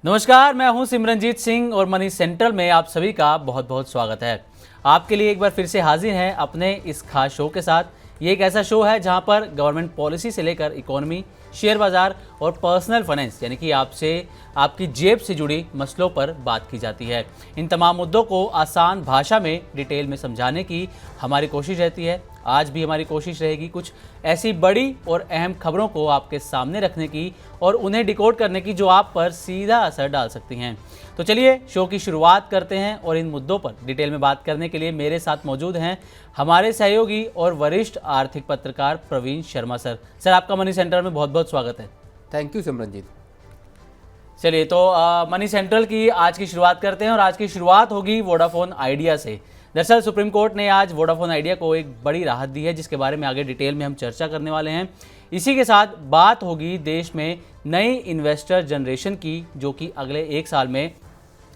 नमस्कार, मैं हूं सिमरनजीत सिंह और मनी सेंट्रल में आप सभी का बहुत बहुत स्वागत है। आपके लिए एक बार फिर से हाजिर हैं अपने इस खास शो के साथ। ये एक ऐसा शो है जहां पर गवर्नमेंट पॉलिसी से लेकर इकोनॉमी, शेयर बाजार और पर्सनल फाइनेंस यानी कि आपसे आपकी जेब से जुड़ी मसलों पर बात की जाती है। इन तमाम मुद्दों को आसान भाषा में डिटेल में समझाने की हमारी कोशिश रहती है। आज भी हमारी कोशिश रहेगी कुछ ऐसी बड़ी और अहम खबरों को आपके सामने रखने की और उन्हें डिकोड करने की जो आप पर सीधा असर डाल सकती हैं। तो चलिए शो की शुरुआत करते हैं और इन मुद्दों पर डिटेल में बात करने के लिए मेरे साथ मौजूद हैं हमारे सहयोगी और वरिष्ठ आर्थिक पत्रकार प्रवीण शर्मा सर। सर, आपका मनी सेंट्रल में बहुत बहुत स्वागत है। Thank you Simranjeet. चलिए तो मनी सेंट्रल की आज की शुरुआत करते हैं और आज की शुरुआत होगी वोडाफोन आइडिया से। दरअसल सुप्रीम कोर्ट ने आज वोडाफोन आइडिया को एक बड़ी राहत दी है, जिसके बारे में आगे डिटेल में हम चर्चा करने वाले हैं। इसी के साथ बात होगी देश में नई इन्वेस्टर जनरेशन की, जो कि अगले एक साल में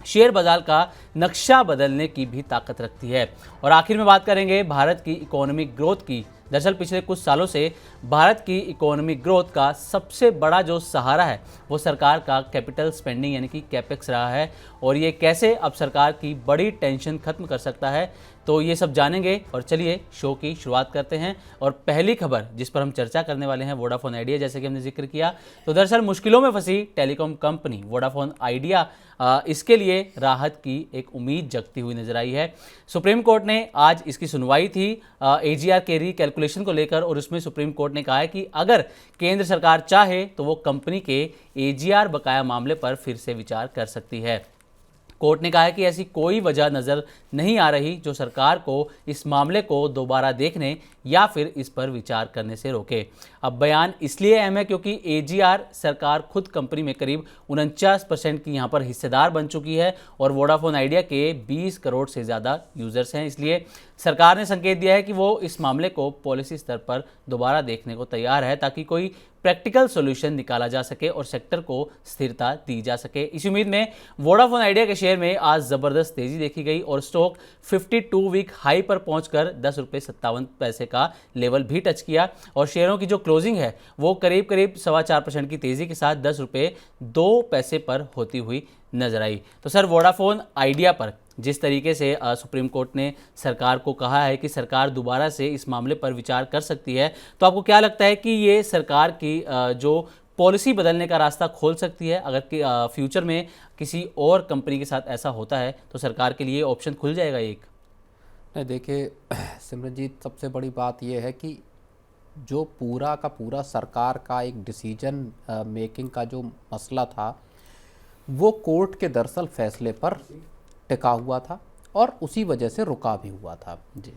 शेयर बाजार का नक्शा बदलने की भी ताकत रखती है। और आखिर में बात करेंगे भारत की इकोनॉमिक ग्रोथ की। दरअसल पिछले कुछ सालों से भारत की इकोनॉमिक ग्रोथ का सबसे बड़ा जो सहारा है वो सरकार का कैपिटल स्पेंडिंग यानी कि कैपेक्स रहा है, और ये कैसे अब सरकार की बड़ी टेंशन खत्म कर सकता है, तो ये सब जानेंगे। और चलिए शो की शुरुआत करते हैं। और पहली खबर जिस पर हम चर्चा करने वाले हैं वोडाफोन आइडिया, जैसे कि हमने जिक्र किया, तो दरअसल मुश्किलों में फंसी टेलीकॉम कंपनी वोडाफोन आइडिया इसके लिए राहत की एक उम्मीद जगती हुई नजर आई है। सुप्रीम कोर्ट ने आज इसकी सुनवाई थी एजीआर के रिकैलकुलेशन को लेकर, और उसमें सुप्रीम कोर्ट ने कहा है कि अगर केंद्र सरकार चाहे तो वो कंपनी के एजीआर बकाया मामले पर फिर से विचार कर सकती है। कोर्ट ने कहा है कि ऐसी कोई वजह नज़र नहीं आ रही जो सरकार को इस मामले को दोबारा देखने या फिर इस पर विचार करने से रोके। अब बयान इसलिए अहम है क्योंकि एजीआर सरकार खुद कंपनी में करीब 49% की यहाँ पर हिस्सेदार बन चुकी है, और वोडाफोन आइडिया के 20 करोड़ से ज़्यादा यूज़र्स हैं। इसलिए सरकार ने संकेत दिया है कि वो इस मामले को पॉलिसी स्तर पर दोबारा देखने को तैयार है, ताकि कोई प्रैक्टिकल सॉल्यूशन निकाला जा सके और सेक्टर को स्थिरता दी जा सके। इस उम्मीद में वोडाफोन आइडिया के शेयर में आज ज़बरदस्त तेज़ी देखी गई और स्टॉक 52 वीक हाई पर पहुंचकर 10 रुपये 57 पैसे का लेवल भी टच किया, और शेयरों की जो क्लोजिंग है वो करीब 4.25% की तेज़ी के साथ 10 रुपये 2 पैसे पर होती हुई नजर आई। तो सर, वोडाफोन आइडिया पर जिस तरीके से सुप्रीम कोर्ट ने सरकार को कहा है कि सरकार दोबारा से इस मामले पर विचार कर सकती है, तो आपको क्या लगता है कि ये सरकार की जो पॉलिसी बदलने का रास्ता खोल सकती है? अगर फ्यूचर में किसी और कंपनी के साथ ऐसा होता है तो सरकार के लिए ऑप्शन खुल जाएगा एक? नहीं, देखिए सिमरनजीत, सबसे बड़ी बात यह है कि जो पूरा का पूरा सरकार का एक डिसीजन मेकिंग का जो मसला था वो कोर्ट के दरअसल फैसले पर टिका हुआ था और उसी वजह से रुका भी हुआ था जी।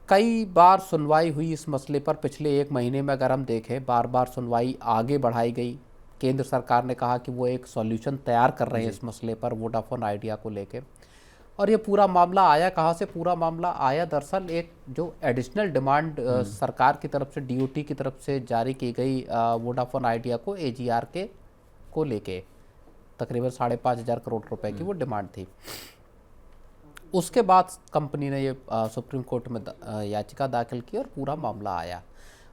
कई बार सुनवाई हुई इस मसले पर। पिछले एक महीने में अगर हम देखें, बार बार सुनवाई आगे बढ़ाई गई। केंद्र सरकार ने कहा कि वो एक सॉल्यूशन तैयार कर रहे हैं इस मसले पर वोडाफोन आइडिया को लेके। और ये पूरा मामला आया कहाँ से? पूरा मामला आया दरअसल एक जो एडिशनल डिमांड सरकार की तरफ से, डीओटी की तरफ से जारी की गई वोडाफोन आइडिया को एजीआर के को लेके तकरीबन 5,500 करोड़ रुपए की वो डिमांड थी। उसके बाद कंपनी ने ये सुप्रीम कोर्ट में याचिका दाखिल की और पूरा मामला आया।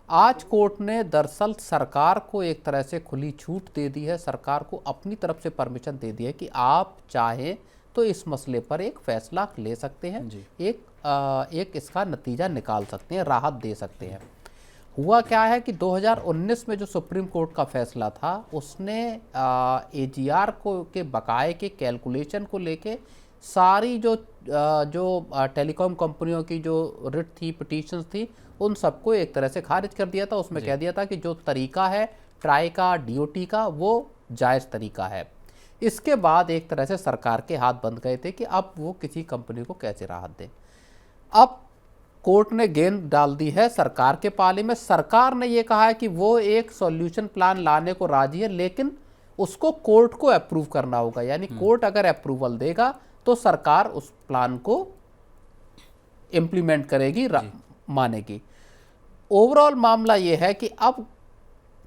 आज कोर्ट ने दरअसल सरकार को एक तरह से खुली छूट दे दी है, सरकार को अपनी तरफ से परमिशन दे दी है कि आप चाहें तो इस मसले पर एक फैसला ले सकते हैं, एक इसका नतीजा निकाल सकते हैं, राहत दे सकते हैं। हुआ क्या है कि 2019 में जो सुप्रीम कोर्ट का फैसला था उसने एजीआर को के बकाये के कैलकुलेशन को लेके सारी जो टेलीकॉम कंपनियों की जो रिट थी, पिटीशंस थी, उन सबको एक तरह से खारिज कर दिया था। उसमें कह दिया था कि जो तरीका है ट्राई का, डीओटी का, वो जायज़ तरीका है। इसके बाद एक तरह से सरकार के हाथ बंद गए थे कि अब वो किसी कंपनी को कैसे राहत दें। अब कोर्ट ने गेंद डाल दी है सरकार के पाले में। सरकार ने ये कहा है कि वो एक सॉल्यूशन प्लान लाने को राजी है, लेकिन उसको कोर्ट को अप्रूव करना होगा। यानी कोर्ट अगर अप्रूवल देगा तो सरकार उस प्लान को इम्प्लीमेंट करेगी, मानेगी। ओवरऑल मामला ये है कि अब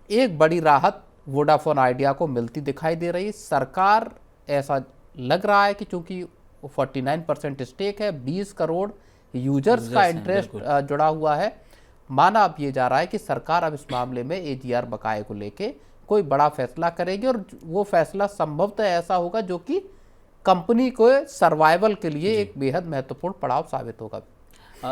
एक बड़ी राहत वोडाफोन आइडिया को मिलती दिखाई दे रही। सरकार, ऐसा लग रहा है कि चूंकि 49% स्टेक है, 20 करोड़ यूजर्स का इंटरेस्ट जुड़ा हुआ है, माना अब ये जा रहा है कि सरकार अब इस मामले में एजीआर बकाये को लेके कोई बड़ा फैसला करेगी और वो फैसला संभवतः ऐसा होगा जो कि कंपनी को सर्वाइवल के लिए एक बेहद महत्वपूर्ण पड़ाव साबित होगा।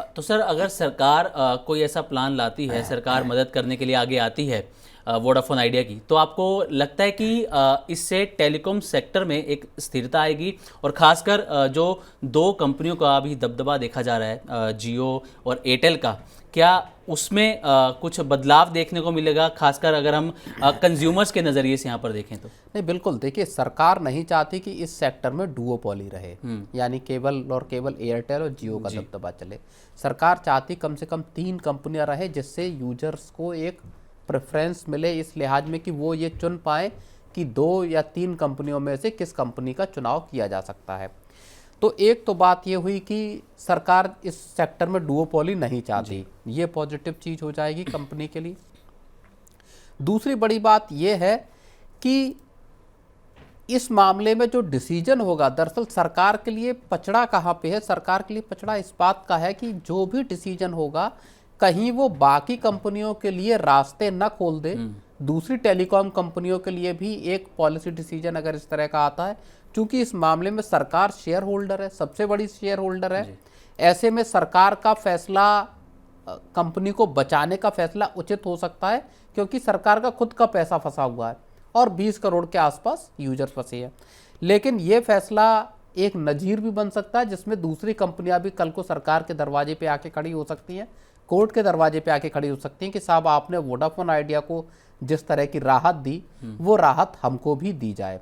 तो सर अगर सरकार कोई ऐसा प्लान लाती है, सरकार मदद करने के लिए आगे आती है वोडाफोन आइडिया की, तो आपको लगता है कि इससे टेलीकॉम सेक्टर में एक स्थिरता आएगी और खासकर जो दो कंपनियों का अभी दबदबा देखा जा रहा है जियो और एयरटेल का, क्या उसमें कुछ बदलाव देखने को मिलेगा, खासकर अगर हम कंज्यूमर्स के नज़रिए से यहाँ पर देखें तो? नहीं, बिल्कुल। देखिए, सरकार नहीं चाहती कि इस सेक्टर में डुओपोली रहे, यानी केवल एयरटेल और जियो का दबदबा चले। सरकार चाहती कम से कम 3 कंपनियां रहे, जिससे यूजर्स को एक प्रेफरेंस मिले इस लिहाज में कि वो ये चुन पाए कि 2 या 3 कंपनियों में से किस कंपनी का चुनाव किया जा सकता है। तो एक तो बात ये हुई कि सरकार इस सेक्टर में डुओपोली नहीं चाहती, ये पॉजिटिव चीज़ हो जाएगी कंपनी के लिए। दूसरी बड़ी बात ये है कि इस मामले में जो डिसीजन होगा, दरअसल सरकार के लिए पचड़ा कहाँ पे है? सरकार के लिए पचड़ा इस बात का है कि जो भी डिसीजन होगा, कहीं वो बाकी कंपनियों के लिए रास्ते न खोल दे। दूसरी टेलीकॉम कंपनियों के लिए भी एक पॉलिसी डिसीजन अगर इस तरह का आता है, क्योंकि इस मामले में सरकार शेयर होल्डर है, सबसे बड़ी शेयर होल्डर है, ऐसे में सरकार का फैसला, कंपनी को बचाने का फैसला उचित हो सकता है, क्योंकि सरकार का खुद का पैसा फंसा हुआ है और 20 करोड़ के आसपास यूजर्स फंसे हैं। लेकिन ये फैसला एक नजीर भी बन सकता है, जिसमें दूसरी कंपनियां भी कल को सरकार के दरवाजे पे आके खड़ी हो सकती हैं, कोर्ट के दरवाजे पे आके खड़ी हो सकती हैं कि साहब आपने वोडाफोन आइडिया को जिस तरह की राहत दी, वो राहत हमको भी दी जाए।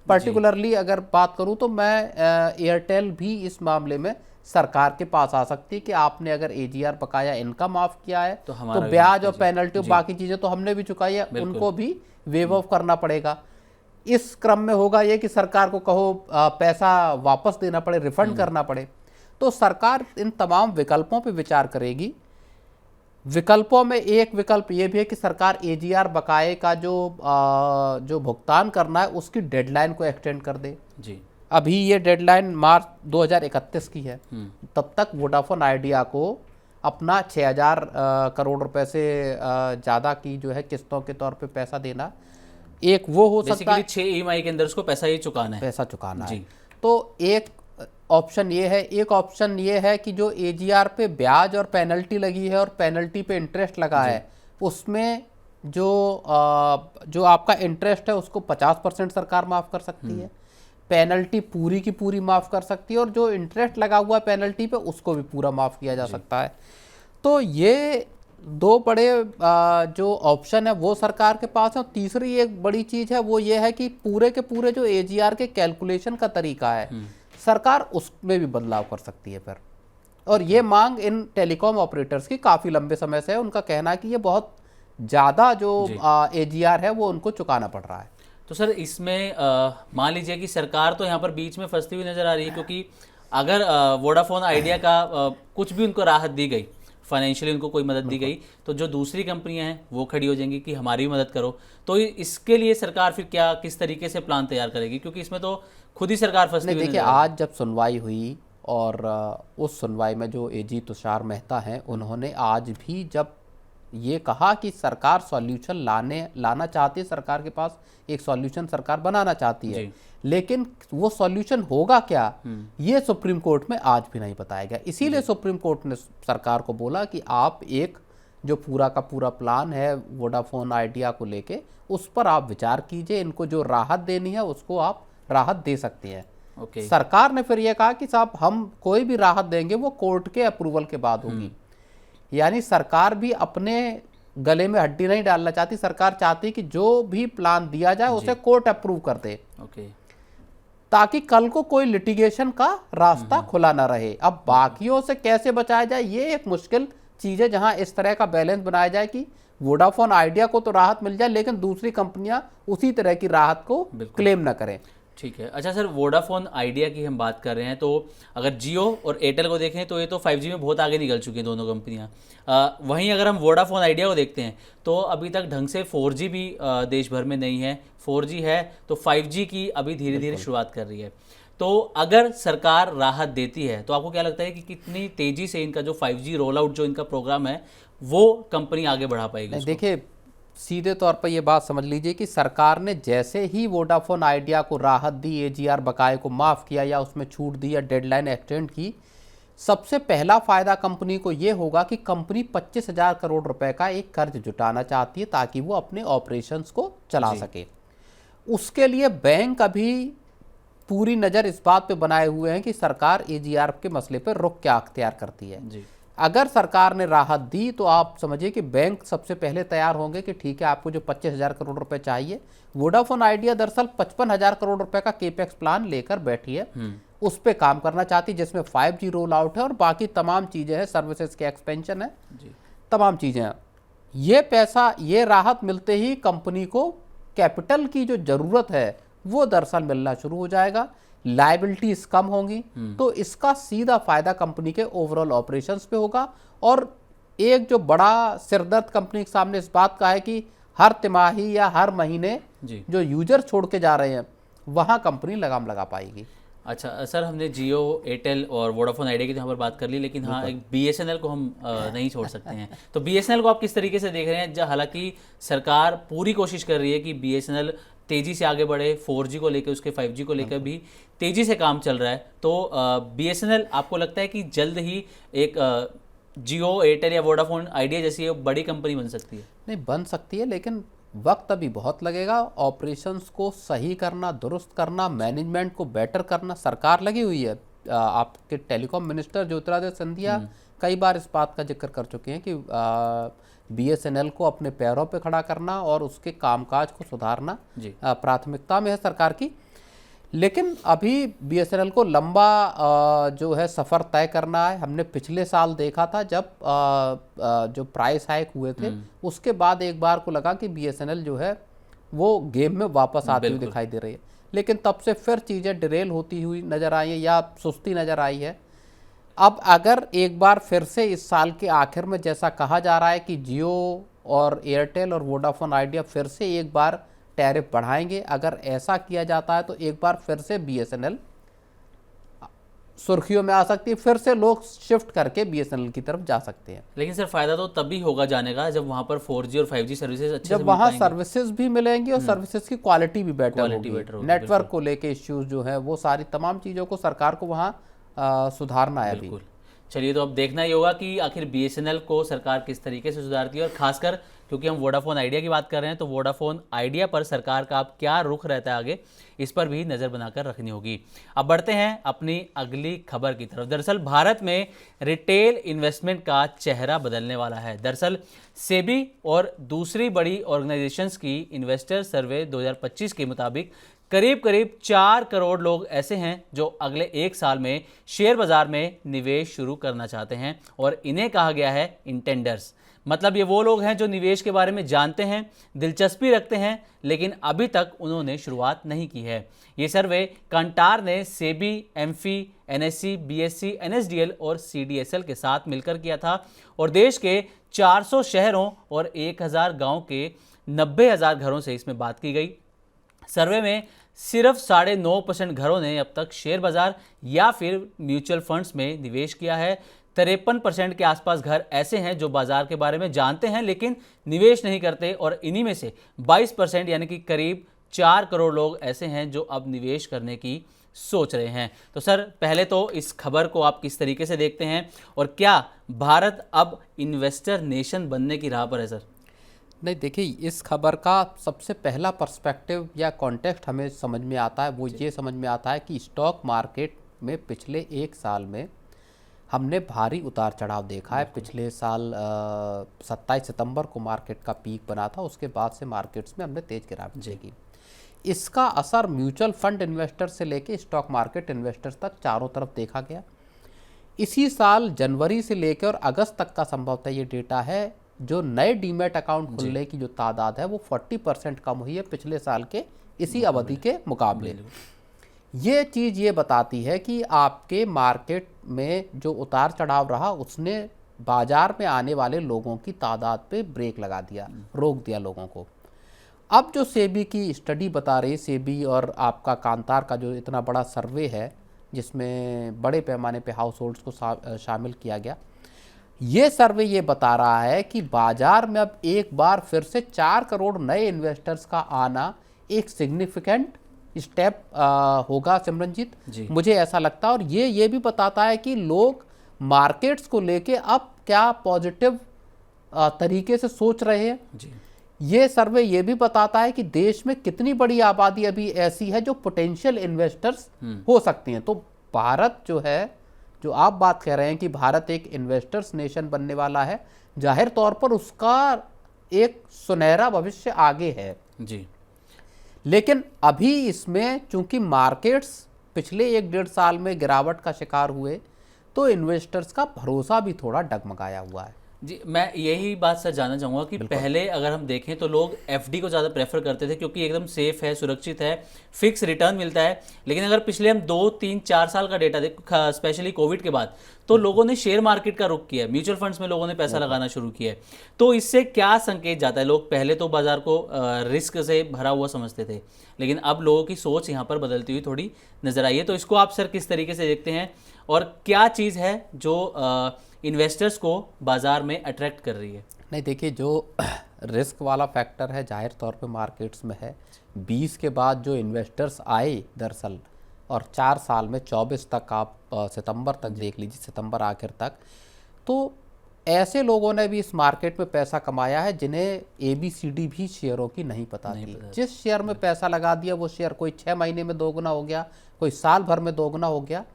पर्टिकुलरली अगर बात करूं तो मैं एयरटेल भी इस मामले में सरकार के पास आ सकती है कि आपने अगर एजीआर बकाया इनका माफ किया है तो ब्याज और पेनल्टी और बाकी चीजें तो हमने भी चुकाई है, उनको भी वेव ऑफ करना पड़ेगा। इस क्रम में होगा ये कि सरकार को कहो पैसा वापस देना पड़े, रिफंड करना पड़े, तो सरकार इन तमाम विकल्पों पर विचार करेगी। विकल्पों में एक विकल्प ये भी है कि सरकार एजीआर बकाये का जो भुगतान करना है उसकी डेडलाइन को एक्सटेंड कर दे। जी, अभी ये डेडलाइन मार्च 2031 की है, तब तक वोडाफोन आइडिया को अपना 6000 करोड़ रुपए से ज़्यादा की जो है किस्तों के तौर पे पैसा देना, एक वो हो सकता है। 6 EMI के अंदर उसको पैसा चुकाना है। तो एक ऑप्शन ये है। एक ऑप्शन ये है कि जो एजीआर पे ब्याज और पेनल्टी लगी है और पेनल्टी पे इंटरेस्ट लगा है, उसमें जो आपका इंटरेस्ट है उसको 50% सरकार माफ़ कर सकती है, पेनल्टी पूरी की पूरी माफ़ कर सकती है, और जो इंटरेस्ट लगा हुआ है पेनल्टी पे उसको भी पूरा माफ़ किया जा सकता है। तो ये 2 बड़े जो ऑप्शन है वो सरकार के पास है। और तीसरी एक बड़ी चीज़ है वो ये है कि पूरे के पूरे जो एजीआर के कैलकुलेशन का तरीका है, सरकार उसमें भी बदलाव कर सकती है फिर। और ये मांग इन टेलीकॉम ऑपरेटर्स की काफ़ी लंबे समय से है। उनका कहना है कि ये बहुत ज़्यादा जो एजीआर है वो उनको चुकाना पड़ रहा है। तो सर इसमें मान लीजिए कि सरकार तो यहाँ पर बीच में फंसती हुई नज़र आ रही है, क्योंकि अगर वोडाफोन आइडिया का कुछ भी उनको राहत दी गई, फाइनेंशियली उनको कोई मदद दी गई, तो जो दूसरी कंपनियां हैं वो खड़ी हो जाएंगी कि हमारी भी मदद करो। तो इसके लिए सरकार फिर किस तरीके से प्लान तैयार करेगी, क्योंकि इसमें तो खुद ही सरकार फंसती हुई। देखिए, आज जब सुनवाई हुई और उस सुनवाई में जो एजी तुषार मेहता हैं, उन्होंने आज भी जब ये कहा कि सरकार सॉल्यूशन लाना चाहती है, सरकार के पास एक सॉल्यूशन सरकार बनाना चाहती है, लेकिन वो सॉल्यूशन होगा क्या, ये सुप्रीम कोर्ट में आज भी नहीं बताया गया। इसीलिए सुप्रीम कोर्ट ने सरकार को बोला कि आप एक जो पूरा का पूरा प्लान है वोडाफोन आइडिया को लेके, उस पर आप विचार कीजिए, इनको जो राहत देनी है उसको आप राहत दे सकते हैं। सरकार ने फिर यह कहा कि साहब हम कोई भी राहत देंगे वो कोर्ट के अप्रूवल के बाद होगी। यानी सरकार भी अपने गले में हड्डी नहीं डालना चाहती, सरकार चाहती कि जो भी प्लान दिया जाए उसे कोर्ट अप्रूव कर दे, ताकि कल को कोई लिटिगेशन का रास्ता खुला ना रहे। अब बाकियों से कैसे बचाया जाए, ये एक मुश्किल चीज़ है, जहां इस तरह का बैलेंस बनाया जाए कि वोडाफोन आइडिया को तो राहत मिल जाए, लेकिन दूसरी कंपनियां उसी तरह की राहत को क्लेम ना करें। ठीक है। अच्छा सर, वोडाफोन आइडिया की हम बात कर रहे हैं, तो अगर जियो और एयरटेल को देखें तो ये तो 5G में बहुत आगे निकल चुकी हैं दोनों कंपनियां। वहीं अगर हम वोडाफोन आइडिया को देखते हैं तो अभी तक ढंग से 4G भी देश भर में नहीं है। 4G है तो 5G की अभी धीरे धीरे शुरुआत कर रही है। तो अगर सरकार राहत देती है तो आपको क्या लगता है कि कितनी तेज़ी से इनका जो 5G रोल आउट जो इनका प्रोग्राम है वो कंपनी आगे बढ़ा पाएगी? देखिए, सीधे तौर पर ये बात समझ लीजिए कि सरकार ने जैसे ही वोडाफोन आइडिया को राहत दी, एजीआर बकाये को माफ़ किया या उसमें छूट दी या डेडलाइन एक्सटेंड की, सबसे पहला फ़ायदा कंपनी को ये होगा कि कंपनी 25,000 करोड़ रुपए का एक कर्ज जुटाना चाहती है ताकि वो अपने ऑपरेशंस को चला सके। उसके लिए बैंक अभी पूरी नज़र इस बात पे बनाए हुए हैं कि सरकार एजीआर के मसले पर रुख क्या अख्तियार करती है। अगर सरकार ने राहत दी तो आप समझिए कि बैंक सबसे पहले तैयार होंगे कि ठीक है, आपको जो 25,000 करोड़ रुपए चाहिए। वोडाफोन आइडिया दरअसल 55,000 करोड़ रुपए का केपेक्स प्लान लेकर बैठी है, उस पर काम करना चाहती है, जिसमें 5G रोल आउट है और बाकी तमाम चीज़ें हैं, सर्विसेज के एक्सपेंशन है, तमाम चीज़ें हैं। ये पैसा, ये राहत मिलते ही कंपनी को कैपिटल की जो ज़रूरत है वो दरअसल मिलना शुरू हो जाएगा, लायबिलिटीज कम होंगी, तो इसका सीधा फायदा कंपनी के ओवरऑल ऑपरेशंस पे होगा। और एक जो बड़ा सिरदर्द कंपनी के सामने इस बात का है कि हर तिमाही या हर महीने जो यूजर छोड़ के जा रहे हैं वहां कंपनी लगाम लगा पाएगी। अच्छा सर, हमने जियो, एयरटेल और वोडाफोन आइडिया की यहाँ पर बात कर ली, लेकिन हाँ, एक बीएसएनएल को हम नहीं छोड़ सकते हैं। तो बीएसएनएल को आप किस तरीके से देख रहे हैं? हालांकि सरकार पूरी कोशिश कर रही है कि बीएसएनएल तेज़ी से आगे बढ़े, 4G को लेकर, उसके 5G को लेकर भी तेज़ी से काम चल रहा है। तो बीएसएनएल आपको लगता है कि जल्द ही एक जियो, एयरटेल या वोडाफोन आइडिया जैसी बड़ी कंपनी बन सकती है? नहीं, बन सकती है, लेकिन वक्त अभी बहुत लगेगा। ऑपरेशंस को सही करना, दुरुस्त करना, मैनेजमेंट को बेटर करना, सरकार लगी हुई है। आपके टेलीकॉम मिनिस्टर ज्योतिरादित्य सिंधिया कई बार इस बात का जिक्र कर चुके हैं कि बीएसएनएल को अपने पैरों पे खड़ा करना और उसके कामकाज को सुधारना प्राथमिकता में है सरकार की। लेकिन अभी बीएसएनएल को लंबा जो है सफ़र तय करना है। हमने पिछले साल देखा था जब जो प्राइस हाइक हुए थे, उसके बाद एक बार को लगा कि बीएसएनएल जो है वो गेम में वापस आती हुई दिखाई दे रही है, लेकिन तब से फिर चीज़ें डिरेल होती हुई नज़र आई है या सुस्ती नज़र आई है। अब अगर एक बार फिर से इस साल के आखिर में जैसा कहा जा रहा है कि जियो और एयरटेल और वोडाफोन आइडिया फिर से एक बार टैरिफ बढ़ाएंगे, अगर ऐसा किया जाता है तो एक बार फिर से बीएसएनएल सुर्खियों में आ सकती है, फिर से लोग शिफ्ट करके बीएसएनएल की तरफ जा सकते हैं। लेकिन सर, फायदा तो तभी होगा जाने का जब वहां पर 4G और 5G सर्विसेज अच्छे जब वहां सर्विसेज भी मिलेंगी और सर्विसेज की क्वालिटी भी बेटर होगी। नेटवर्क को लेके इश्यूज जो है वो सारी तमाम चीज़ों को सरकार को वहाँ सुधारना है। बिल्कुल। चलिए, तो अब देखना ही होगा कि आखिर बीएसएनएल को सरकार किस तरीके से सुधारती है, और खासकर क्योंकि हम वोडाफोन आइडिया की बात कर रहे हैं तो वोडाफोन आइडिया पर सरकार का अब क्या रुख रहता है आगे, इस पर भी नज़र बनाकर रखनी होगी। अब बढ़ते हैं अपनी अगली खबर की तरफ। दरअसल भारत में रिटेल इन्वेस्टमेंट का चेहरा बदलने वाला है। दरअसल सेबी और दूसरी बड़ी ऑर्गेनाइजेशंस की इन्वेस्टर सर्वे 2025 के मुताबिक करीब 4 करोड़ लोग ऐसे हैं जो अगले 1 साल में शेयर बाजार में निवेश शुरू करना चाहते हैं, और इन्हें कहा गया है इंटेंडर्स। मतलब ये वो लोग हैं जो निवेश के बारे में जानते हैं, दिलचस्पी रखते हैं, लेकिन अभी तक उन्होंने शुरुआत नहीं की है। ये सर्वे कंटार ने SEBI, AMFI, NSC, BSc, NSDL और सीडीएसएल के साथ मिलकर किया था, और देश के 400 शहरों और 1000 गाँव के 90,000 घरों से इसमें बात की गई। सर्वे में सिर्फ 9.5% घरों ने अब तक शेयर बाजार या फिर म्यूचुअल फंड्स में निवेश किया है। 53% के आसपास घर ऐसे हैं जो बाजार के बारे में जानते हैं लेकिन निवेश नहीं करते, और इन्हीं में से 22% यानी कि करीब 4 करोड़ लोग ऐसे हैं जो अब निवेश करने की सोच रहे हैं। तो सर, पहले तो इस खबर को आप किस तरीके से देखते हैं, और क्या भारत अब इन्वेस्टर नेशन बनने की राह पर है सर? नहीं, देखिए, इस खबर का सबसे पहला पर्सपेक्टिव या कॉन्टेक्स्ट हमें समझ में आता है, वो ये समझ में आता है कि स्टॉक मार्केट में पिछले 1 साल में हमने भारी उतार चढ़ाव देखा है। पिछले साल 27 सितंबर को मार्केट का पीक बना था, उसके बाद से मार्केट्स में हमने तेज गिरावट देखी। इसका असर म्यूचुअल फंड इन्वेस्टर से लेके स्टॉक मार्केट इन्वेस्टर्स तक चारों तरफ देखा गया। इसी साल जनवरी से लेकर और अगस्त तक का संभवतः ये डेटा है, जो नए डीमैट अकाउंट खुलने की जो तादाद है वो 40% कम हुई है पिछले साल के इसी अवधि के मुकाबले। ये चीज़ ये बताती है कि आपके मार्केट में जो उतार चढ़ाव रहा उसने बाजार में आने वाले लोगों की तादाद पे ब्रेक लगा दिया, रोक दिया लोगों को। अब जो सेबी की स्टडी बता रही, सेबी और आपका कांतार का जो इतना बड़ा सर्वे है जिसमें बड़े पैमाने पे हाउस होल्ड्स को शामिल किया गया, ये सर्वे ये बता रहा है कि बाजार में अब एक बार फिर से 4 करोड़ नए इन्वेस्टर्स का आना एक सिग्निफिकेंट स्टेप होगा सिमरनजीत। जी। मुझे ऐसा लगता है, और ये भी बताता है कि लोग मार्केट्स को लेके अब क्या पॉजिटिव तरीके से सोच रहे हैं। जी। ये सर्वे ये भी बताता है कि देश में कितनी बड़ी आबादी अभी ऐसी है जो पोटेंशियल इन्वेस्टर्स हो सकती हैं। तो भारत जो है, जो आप बात कह रहे हैं कि भारत एक इन्वेस्टर्स नेशन बनने वाला है, जाहिर तौर पर उसका एक सुनहरा भविष्य आगे है। जी। लेकिन अभी इसमें चूंकि मार्केट्स पिछले 1-1.5 साल में गिरावट का शिकार हुए, तो इन्वेस्टर्स का भरोसा भी थोड़ा डगमगाया हुआ है। जी, मैं यही बात सर जानना चाहूँगा कि पहले अगर हम देखें तो लोग एफडी को ज़्यादा प्रेफर करते थे क्योंकि एकदम सेफ है, सुरक्षित है, फिक्स रिटर्न मिलता है। लेकिन अगर पिछले हम 2-3-4 साल का डेटा देखें, स्पेशली कोविड के बाद, तो लोगों ने शेयर मार्केट का रुख किया है, म्यूचुअल फंड्स में लोगों ने पैसा लगाना शुरू किया है। तो इससे क्या संकेत जाता है? लोग पहले तो बाजार को रिस्क से भरा हुआ समझते थे, लेकिन अब लोगों की सोच यहाँ पर बदलती हुई थोड़ी नजर आई है। तो इसको आप सर किस तरीके से देखते हैं और क्या चीज़ है जो इन्वेस्टर्स को बाजार में अट्रैक्ट कर रही है? नहीं, देखिए, जो रिस्क वाला फैक्टर है जाहिर तौर पे मार्केट्स में है। 20 के बाद जो इन्वेस्टर्स आए दरअसल, और 4 साल में 24 तक आप सितंबर तक देख लीजिए, सितंबर आखिर तक, तो ऐसे लोगों ने भी इस मार्केट में पैसा कमाया है जिन्हें ABCD भी शेयरों की नहीं पता थी। जिस शेयर में पैसा लगा दिया वो शेयर कोई 6 महीने में दोगुना हो गया, कोई साल भर में दोगुना हो गया।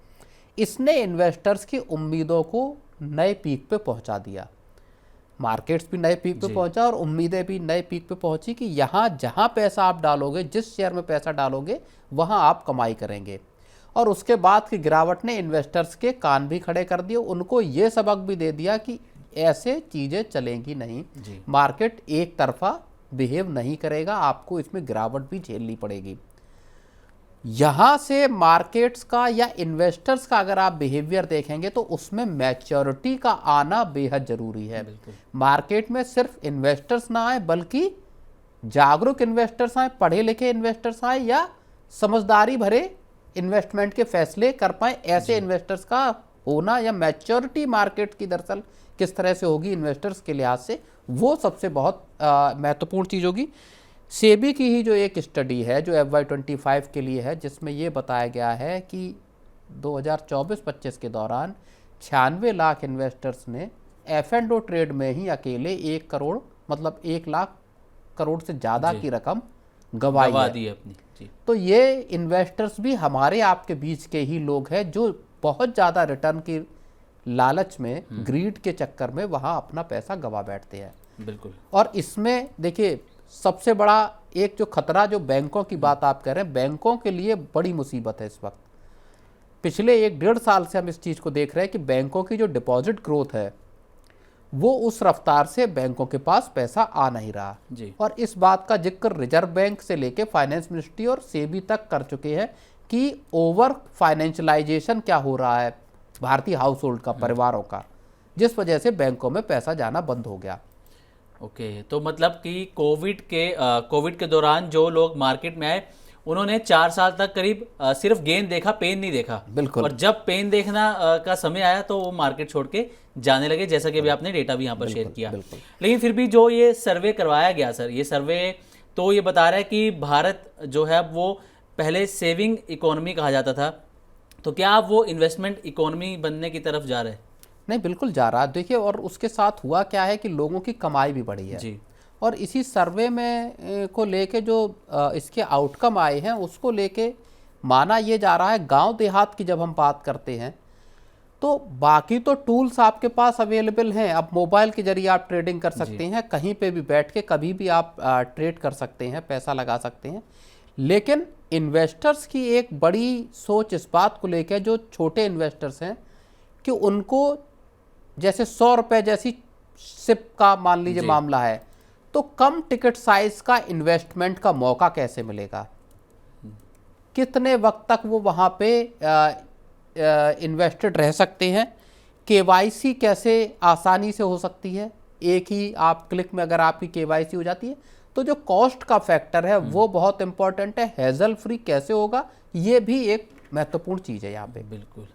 इसने इन्वेस्टर्स की उम्मीदों को नए पीक पे पहुंचा दिया। मार्केट्स भी नए पीक पे पहुंचा और उम्मीदें भी नए पीक पे पहुंची कि यहाँ जहाँ पैसा आप डालोगे, जिस शेयर में पैसा डालोगे, वहाँ आप कमाई करेंगे। और उसके बाद की गिरावट ने इन्वेस्टर्स के कान भी खड़े कर दिए, उनको ये सबक भी दे दिया कि ऐसे चीज़ें चलेंगी नहीं, मार्केट एक तरफा बिहेव नहीं करेगा, आपको इसमें गिरावट भी झेलनी पड़ेगी। यहाँ से मार्केट्स का या इन्वेस्टर्स का अगर आप बिहेवियर देखेंगे तो उसमें मैच्योरिटी का आना बेहद जरूरी है। मार्केट में सिर्फ इन्वेस्टर्स ना आए, बल्कि जागरूक इन्वेस्टर्स आए, पढ़े लिखे इन्वेस्टर्स आए, या समझदारी भरे इन्वेस्टमेंट के फैसले कर पाए, ऐसे इन्वेस्टर्स का होना, या मैच्योरिटी मार्केट की दरअसल किस तरह से होगी इन्वेस्टर्स के लिहाज से, वो सबसे बहुत महत्वपूर्ण चीज़ होगी। सेबी की ही जो एक स्टडी है जो FY25 के लिए है, जिसमें ये बताया गया है कि 2024-25 के दौरान 96 लाख इन्वेस्टर्स ने F&O ट्रेड में ही अकेले 1 करोड़, मतलब 1 लाख करोड़ से ज़्यादा की रकम गंवाई है अपनी। जी। तो ये इन्वेस्टर्स भी हमारे आपके बीच के ही लोग हैं जो बहुत ज़्यादा रिटर्न की लालच में, ग्रीड के चक्कर में वहाँ अपना पैसा गंवा बैठते हैं। बिल्कुल। और इसमें देखिए, सबसे बड़ा एक जो खतरा, जो बैंकों की बात आप कह रहे हैं, बैंकों के लिए बड़ी मुसीबत है इस वक्त। पिछले 1-1.5 साल से हम इस चीज़ को देख रहे हैं कि बैंकों की जो डिपॉजिट ग्रोथ है वो उस रफ्तार से बैंकों के पास पैसा आ नहीं रहा जी। और इस बात का जिक्र रिजर्व बैंक से लेके फाइनेंस मिनिस्ट्री और सेबी तक कर चुके हैं कि ओवर फाइनेंशियलाइजेशन क्या हो रहा है भारतीय हाउस होल्ड का, परिवारों का, जिस वजह से बैंकों में पैसा जाना बंद हो गया। ओके, तो मतलब कि कोविड के दौरान जो लोग मार्केट में आए उन्होंने 4 साल तक करीब सिर्फ गेन देखा, पेन नहीं देखा। बिल्कुल। और जब पेन देखना का समय आया तो वो मार्केट छोड़ के जाने लगे, जैसा कि अभी आपने डेटा भी यहाँ पर शेयर किया। लेकिन फिर भी जो ये सर्वे करवाया गया सर, ये सर्वे तो ये बता रहा है कि भारत जो है वो पहले सेविंग इकोनॉमी कहा जाता था, तो क्या आप वो इन्वेस्टमेंट इकोनॉमी बनने की तरफ जा रहे हैं? नहीं, बिल्कुल जा रहा है। देखिए, और उसके साथ हुआ क्या है कि लोगों की कमाई भी बढ़ी है जी। और इसी सर्वे में को लेके जो इसके आउटकम आए हैं उसको लेके माना ये जा रहा है, गांव देहात की जब हम बात करते हैं तो बाकी तो टूल्स आपके पास अवेलेबल हैं। अब मोबाइल के जरिए आप ट्रेडिंग कर सकते हैं, कहीं पे भी बैठ के कभी भी आप ट्रेड कर सकते हैं, पैसा लगा सकते हैं। लेकिन इन्वेस्टर्स की एक बड़ी सोच इस बात को लेकर, जो छोटे इन्वेस्टर्स हैं, कि उनको जैसे 100 रुपये जैसी सिप का मान लीजिए मामला है, तो कम टिकट साइज का इन्वेस्टमेंट का मौका कैसे मिलेगा, कितने वक्त तक वो वहाँ पे इन्वेस्टेड रह सकते हैं, KYC कैसे आसानी से हो सकती है, एक ही आप क्लिक में अगर आपकी KYC हो जाती है, तो जो कॉस्ट का फैक्टर है वो बहुत इंपॉर्टेंट है। हैजल फ्री कैसे होगा, ये भी एक महत्वपूर्ण चीज़ है यहाँ पे। बिल्कुल।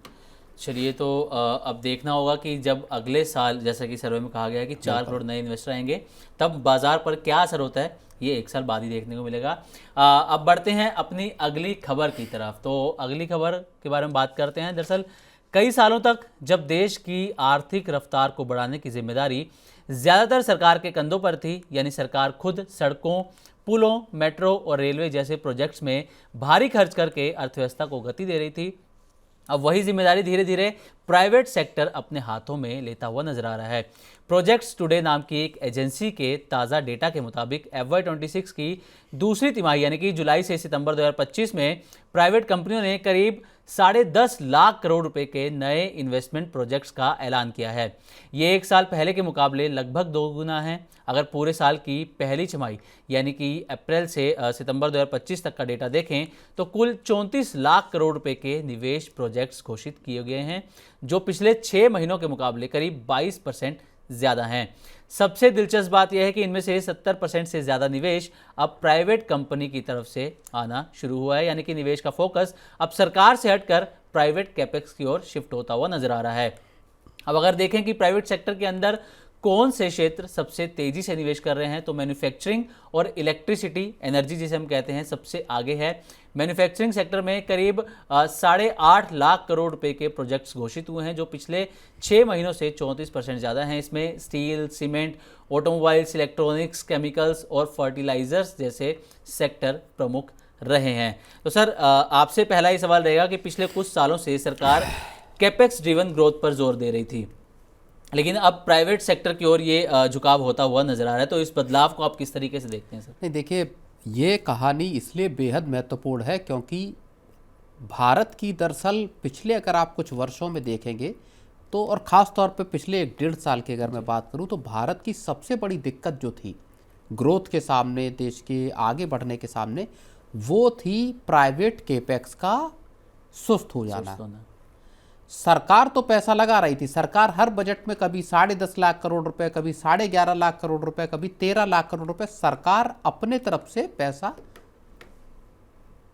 चलिए, तो अब देखना होगा कि जब अगले साल, जैसा कि सर्वे में कहा गया है कि 4 करोड़ नए इन्वेस्टर आएंगे, तब बाजार पर क्या असर होता है, ये एक साल बाद ही देखने को मिलेगा। अब बढ़ते हैं अपनी अगली खबर की तरफ। तो अगली खबर के बारे में बात करते हैं। दरअसल कई सालों तक जब देश की आर्थिक रफ्तार को बढ़ाने की जिम्मेदारी ज़्यादातर सरकार के कंधों पर थी, यानी सरकार खुद सड़कों, पुलों, मेट्रो और रेलवे जैसे प्रोजेक्ट्स में भारी खर्च करके अर्थव्यवस्था को गति दे रही थी, अब वही जिम्मेदारी धीरे धीरे प्राइवेट सेक्टर अपने हाथों में लेता हुआ नजर आ रहा है। प्रोजेक्ट्स टुडे नाम की एक एजेंसी के ताज़ा डेटा के मुताबिक FY26 की दूसरी तिमाही यानी कि जुलाई से सितंबर 2025 में प्राइवेट कंपनियों ने करीब 10.5 लाख करोड़ रुपए के नए इन्वेस्टमेंट प्रोजेक्ट्स का ऐलान किया है। ये एक साल पहले के मुकाबले लगभग दोगुना है। अगर पूरे साल की पहली छमाही यानी कि अप्रैल से सितंबर 2025 तक का डेटा देखें तो कुल 34 लाख करोड़ रुपए के निवेश प्रोजेक्ट्स घोषित किए गए हैं, जो पिछले 6 महीनों के मुकाबले करीब 22% ज़्यादा हैं। सबसे दिलचस्प बात यह है कि इनमें से 70% से ज़्यादा निवेश अब प्राइवेट कंपनी की तरफ से आना शुरू हुआ है, यानी कि निवेश का फोकस अब सरकार से हटकर प्राइवेट कैपेक्स की ओर शिफ्ट होता हुआ नजर आ रहा है। अब अगर देखें कि प्राइवेट सेक्टर के अंदर कौन से क्षेत्र सबसे तेजी से निवेश कर रहे हैं, तो मैन्युफैक्चरिंग और इलेक्ट्रिसिटी एनर्जी जिसे हम कहते हैं सबसे आगे है। मैन्युफैक्चरिंग सेक्टर में करीब 8.5 लाख करोड़ रुपए के प्रोजेक्ट्स घोषित हुए हैं, जो पिछले 6 महीनों से 34% ज़्यादा हैं। इसमें steel, cement, automobiles, electronics, chemicals और फर्टिलाइजर्स जैसे सेक्टर प्रमुख रहे हैं। तो सर, आपसे पहला ही सवाल रहेगा कि पिछले कुछ सालों से सरकार कैपेक्स ड्रिवन ग्रोथ पर जोर दे रही थी, लेकिन अब प्राइवेट सेक्टर की ओर ये झुकाव होता हुआ नजर आ रहा है, तो इस बदलाव को आप किस तरीके से देखते हैं सर? नहीं, देखिए, ये कहानी इसलिए बेहद महत्वपूर्ण है क्योंकि भारत की दरअसल पिछले अगर आप कुछ वर्षों में देखेंगे तो, और ख़ास तौर पे पिछले 1-1.5 साल की अगर मैं बात करूं, तो भारत की सबसे बड़ी दिक्कत जो थी ग्रोथ के सामने, देश के आगे बढ़ने के सामने, वो थी प्राइवेट केपेक्स का सुस्त हो जाना। सरकार तो पैसा लगा रही थी, सरकार हर बजट में कभी 10.5 लाख करोड़ रुपए, कभी 11.5 लाख करोड़ रुपए, कभी 13 लाख करोड़ रुपए सरकार अपने तरफ से पैसा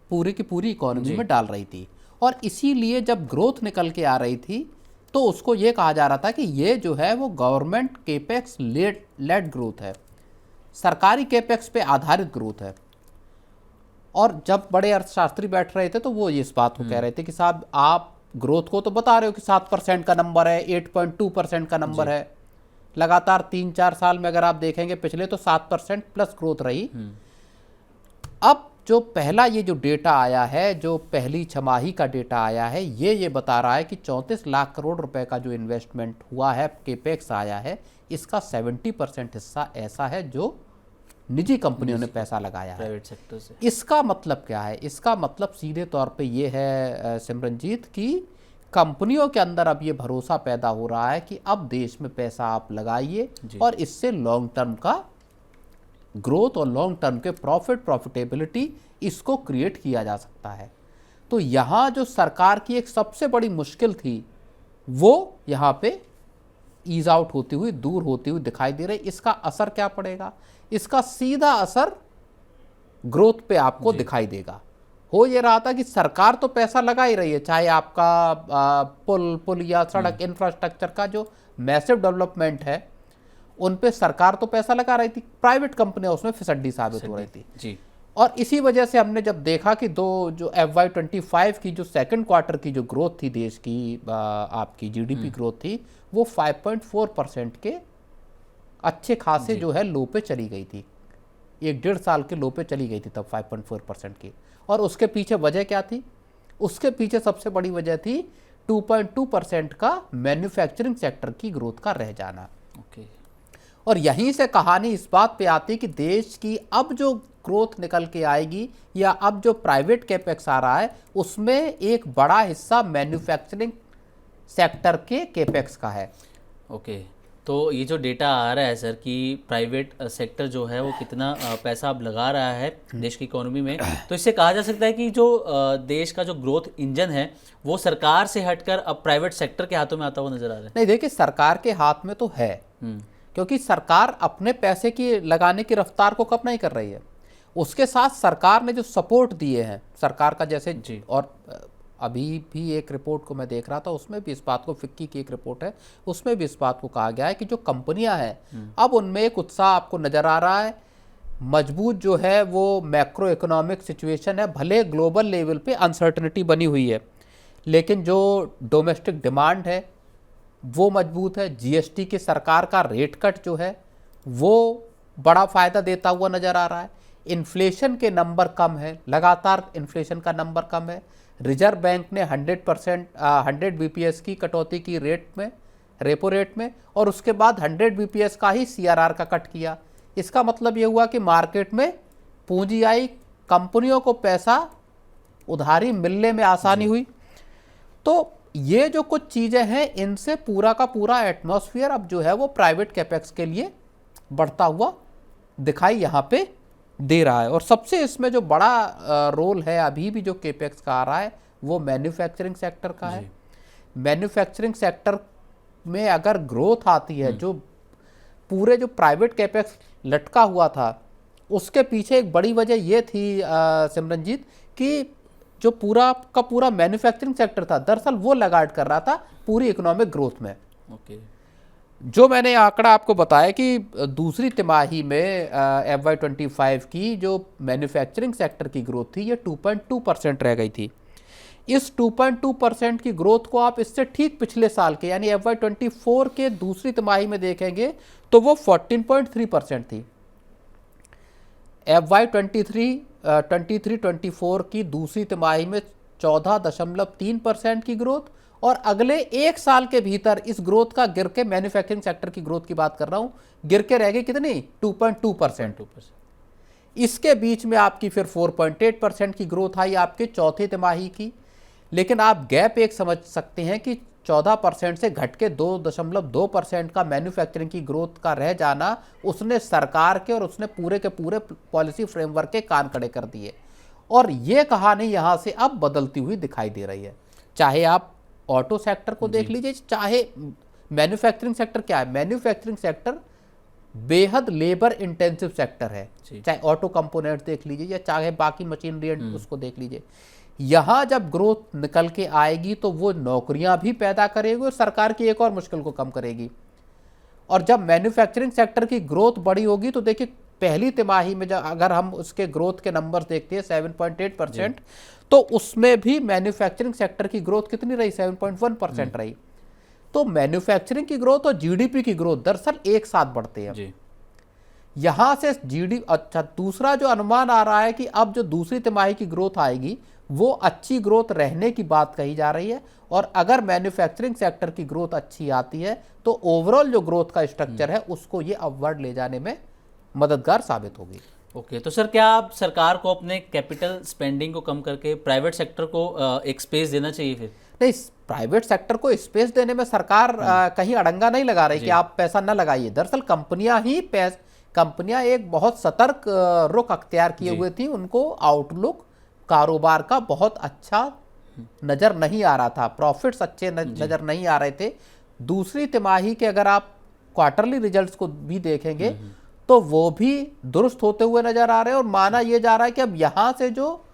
पूरी की पूरी इकोनॉमी में डाल रही थी। और इसीलिए जब ग्रोथ निकल के आ रही थी तो उसको ये कहा जा रहा था कि ये जो है वो गवर्नमेंट केपेक्स लेड ग्रोथ है, सरकारी केपेक्स पे आधारित ग्रोथ है। और जब बड़े अर्थशास्त्री बैठ रहे थे तो वो इस बात को कह रहे थे कि साहब, आप ग्रोथ को तो बता रहे हो कि 7% का नंबर है, 8.2% का नंबर है, लगातार 3-4 साल में अगर आप देखेंगे पिछले, तो 7% प्लस ग्रोथ रही। अब जो पहला ये जो डेटा आया है, जो पहली छमाही का डेटा आया है, ये बता रहा है कि 34 लाख करोड़ रुपए का जो इन्वेस्टमेंट हुआ है, केपेक्स आया है, इसका 70% हिस्सा ऐसा है जो निजी कंपनियों ने पैसा लगाया है प्राइवेट सेक्टर से। इसका मतलब क्या है? इसका मतलब सीधे तौर पे ये है सिमरनजीत, कि कंपनियों के अंदर अब ये भरोसा पैदा हो रहा है कि अब देश में पैसा आप लगाइए और इससे लॉन्ग टर्म का ग्रोथ और लॉन्ग टर्म के प्रॉफिटेबिलिटी इसको क्रिएट किया जा सकता है। तो यहाँ जो सरकार की एक सबसे बड़ी मुश्किल थी वो यहाँ पे ईज आउट होती हुई, दूर होती हुई दिखाई दे रही। इसका असर क्या पड़ेगा? इसका सीधा असर ग्रोथ पे आपको दिखाई देगा। हो ये रहा था कि सरकार तो पैसा लगा ही रही है, चाहे आपका पुल या सड़क इंफ्रास्ट्रक्चर का जो मैसिव डेवलपमेंट है उन पे सरकार तो पैसा लगा रही थी, प्राइवेट कंपनियां उसमें फिसड्डी साबित हो रही थी जी। और इसी वजह से हमने जब देखा कि जो FY25 की जो सेकंड क्वार्टर की जो ग्रोथ थी देश की, आपकी GDP ग्रोथ थी, वो 5.4% के अच्छे खासे जो है लो पे चली गई थी। 1-1.5 साल के लो पे चली गई थी तब 5.4% की। और उसके पीछे वजह क्या थी? उसके पीछे सबसे बड़ी वजह थी 2.2% का मैन्युफैक्चरिंग सेक्टर की ग्रोथ का रह जाना। और यहीं से कहानी इस बात पे आती है कि देश की अब जो ग्रोथ निकल के आएगी या अब जो प्राइवेट कैपेक्स आ रहा है उसमें एक बड़ा हिस्सा मैन्युफैक्चरिंग सेक्टर के कैपेक्स का है। ओके, तो ये जो डेटा आ रहा है सर कि प्राइवेट सेक्टर जो है वो कितना पैसा अब लगा रहा है देश की इकोनॉमी में, तो इससे कहा जा सकता है कि जो देश का जो ग्रोथ इंजन है वो सरकार से हटकर अब प्राइवेट सेक्टर के हाथों में आता हुआ नजर आ रहा है। नहीं, देखिए, सरकार के हाथ में तो है, क्योंकि सरकार अपने पैसे की लगाने की रफ्तार को कम नहीं कर रही है। उसके साथ सरकार ने जो सपोर्ट दिए हैं, सरकार का जैसे और अभी भी एक रिपोर्ट को मैं देख रहा था, उसमें भी इस बात को, फिक्की की एक रिपोर्ट है, उसमें भी इस बात को कहा गया है कि जो कंपनियां हैं अब उनमें एक उत्साह आपको नज़र आ रहा है। मजबूत जो है वो मैक्रो इकोनॉमिक सिचुएशन है, भले ग्लोबल लेवल पे अनसर्टनिटी बनी हुई है, लेकिन जो डोमेस्टिक डिमांड है वो मजबूत है। जीएसटी की सरकार का रेट कट जो है वो बड़ा फ़ायदा देता हुआ नज़र आ रहा है। इन्फ्लेशन के नंबर कम है, लगातार इन्फ्लेशन का नंबर कम है। रिजर्व बैंक ने 100 बीपीएस की कटौती की रेट में, रेपो रेट में, और उसके बाद 100 बीपीएस का ही सीआरआर का कट किया। इसका मतलब ये हुआ कि मार्केट में पूंजी आई, कंपनियों को पैसा उधारी मिलने में आसानी हुई। तो ये जो कुछ चीज़ें हैं, इनसे पूरा का पूरा एटमॉस्फेयर अब जो है वो प्राइवेट कैपेक्स के लिए बढ़ता हुआ दिखाई यहाँ पे दे रहा है। और सबसे इसमें जो बड़ा रोल है अभी भी जो केपेक्स का आ रहा है वो मैन्युफैक्चरिंग सेक्टर का है। मैन्युफैक्चरिंग सेक्टर में अगर ग्रोथ आती है, जो पूरे जो प्राइवेट कैपेक्स लटका हुआ था उसके पीछे एक बड़ी वजह ये थी सिमरनजीत, कि जो पूरा का पूरा मैन्युफैक्चरिंग सेक्टर था दरअसल वो लगाड कर रहा था पूरी इकोनॉमिक ग्रोथ में। जो मैंने आंकड़ा आपको बताया कि दूसरी तिमाही में FY25 की जो मैन्युफैक्चरिंग सेक्टर की ग्रोथ थी ये 2.2% रह गई थी। इस 2.2% की ग्रोथ को आप इससे ठीक पिछले साल के यानी FY24 के दूसरी तिमाही में देखेंगे तो वो 14.3% थी। FY23-24 की दूसरी तिमाही में 14.3% की ग्रोथ, और अगले एक साल के भीतर इस ग्रोथ का गिर के, मैन्युफैक्चरिंग सेक्टर की ग्रोथ की बात कर रहा हूं, गिर के रह गई कितनी, 2.2%। इसके बीच में आपकी फिर 4.8% की ग्रोथ आई आपके चौथी तिमाही की। लेकिन आप गैप एक समझ सकते हैं कि 14% से घट के 2.2% का मैन्युफैक्चरिंग की ग्रोथ का रह जाना, उसने सरकार के और उसने पूरे के पूरे पॉलिसी फ्रेमवर्क के कान खड़े कर दिए। और ये कहानी यहाँ से अब बदलती हुई दिखाई दे रही है। चाहे आप ऑटो सेक्टर को देख लीजिए, चाहे मैन्युफैक्चरिंग सेक्टर। क्या है मैन्युफैक्चरिंग सेक्टर? बेहद लेबर इंटेंसिव सेक्टर है। चाहे ऑटो कंपोनेंट देख लीजिए या चाहे बाकी मशीनरी उसको देख लीजिए। यहाँ जब ग्रोथ निकल के आएगी तो वो नौकरियां भी पैदा करेगी और सरकार की एक और मुश्किल को कम करेगी। और जब मैन्युफैक्चरिंग सेक्टर की ग्रोथ बड़ी होगी तो देखिए पहली तिमाही में जब अगर हम उसके ग्रोथ के नंबर्स देखते हैं 7.8%, तो उसमें भी मैन्युफैक्चरिंग सेक्टर की ग्रोथ कितनी रही, 7.1% रही। तो मैन्युफैक्चरिंग की ग्रोथ और जीडीपी की ग्रोथ दरअसल एक साथ बढ़ते हैं। यहां से जीडीपी, अच्छा, दूसरा जो अनुमान आ रहा है कि अब जो दूसरी तिमाही की ग्रोथ आएगी वो अच्छी ग्रोथ रहने की बात कही जा रही है। और अगर मैन्युफैक्चरिंग सेक्टर की ग्रोथ अच्छी आती है तो ओवरऑल जो ग्रोथ का स्ट्रक्चर है उसको ये अपवर्ड ले जाने में मददगार साबित होगी। ओके, तो सर क्या आप सरकार को अपने कैपिटल स्पेंडिंग को कम करके प्राइवेट सेक्टर को एक स्पेस देना चाहिए? फिर नहीं, प्राइवेट सेक्टर को स्पेस देने में सरकार कहीं अड़ंगा नहीं लगा रही कि आप पैसा न लगाइए। दरअसल कंपनियां एक बहुत सतर्क रुख अख्तियार किए हुए थी। उनको आउटलुक कारोबार का बहुत अच्छा नज़र नहीं आ रहा था, प्रॉफिट्स अच्छे नज़र नहीं आ रहे थे। दूसरी तिमाही के अगर आप क्वार्टरली रिजल्ट्स को भी देखेंगे तो वो भी दुरुस्त होते हुए नज़र आ रहे हैं। और माना यह जा रहा है कि अब यहाँ से जो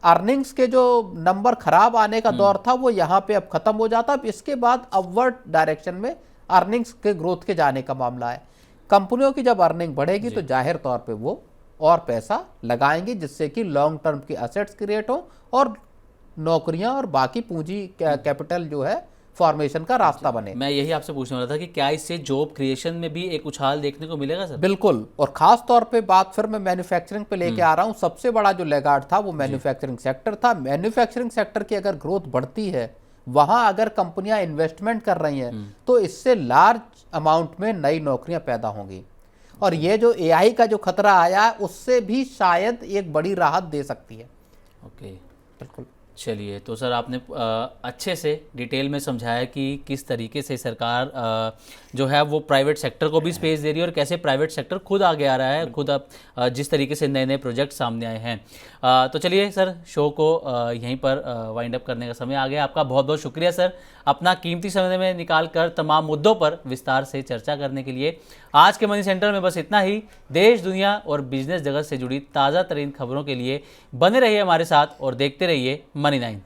अर्निंग्स के जो नंबर खराब आने का दौर था वो यहाँ पे अब खत्म हो जाता। अब इसके बाद अपवर्ड डायरेक्शन में अर्निंग्स के ग्रोथ के जाने का मामला है। कंपनियों की जब अर्निंग बढ़ेगी तो जाहिर तौर पे वो और पैसा लगाएंगे, जिससे कि लॉन्ग टर्म की एसेट्स क्रिएट हो और नौकरियां और बाकी पूंजी कैपिटल जो है फॉर्मेशन का रास्ता बने। मैं यही आपसे पूछने वाला था कि क्या इससे जॉब क्रिएशन में भी एक उछाल देखने को मिलेगा सर? बिल्कुल, और खास तौर पे बात फिर मैं मैन्युफैक्चरिंग पे लेके आ रहा हूँ। सबसे बड़ा जो लेगार्ड था वो मैन्युफैक्चरिंग सेक्टर था। मैन्युफैक्चरिंग सेक्टर की अगर ग्रोथ बढ़ती है, वहां अगर कंपनियां इन्वेस्टमेंट कर रही हैं तो इससे लार्ज अमाउंट में नई नौकरियां पैदा होंगी। और ये जो एआई का जो खतरा आया है उससे भी शायद एक बड़ी राहत दे सकती है। ओके, बिल्कुल। चलिए, तो सर आपने अच्छे से डिटेल में समझाया कि किस तरीके से सरकार जो है वो प्राइवेट सेक्टर को भी स्पेस दे रही है और कैसे प्राइवेट सेक्टर खुद आगे आ रहा है, खुद अब जिस तरीके से नए नए प्रोजेक्ट सामने आए हैं। तो चलिए सर, शो को यहीं पर वाइंड अप करने का समय आ गया। आपका बहुत बहुत शुक्रिया सर, अपना कीमती समय में निकाल कर तमाम मुद्दों पर विस्तार से चर्चा करने के लिए। आज के मनी सेंटर में बस इतना ही। देश, दुनिया और बिजनेस जगत से जुड़ी ताज़ा तरीन खबरों के लिए बने रहिए हमारे साथ और देखते रहिए मनी 9।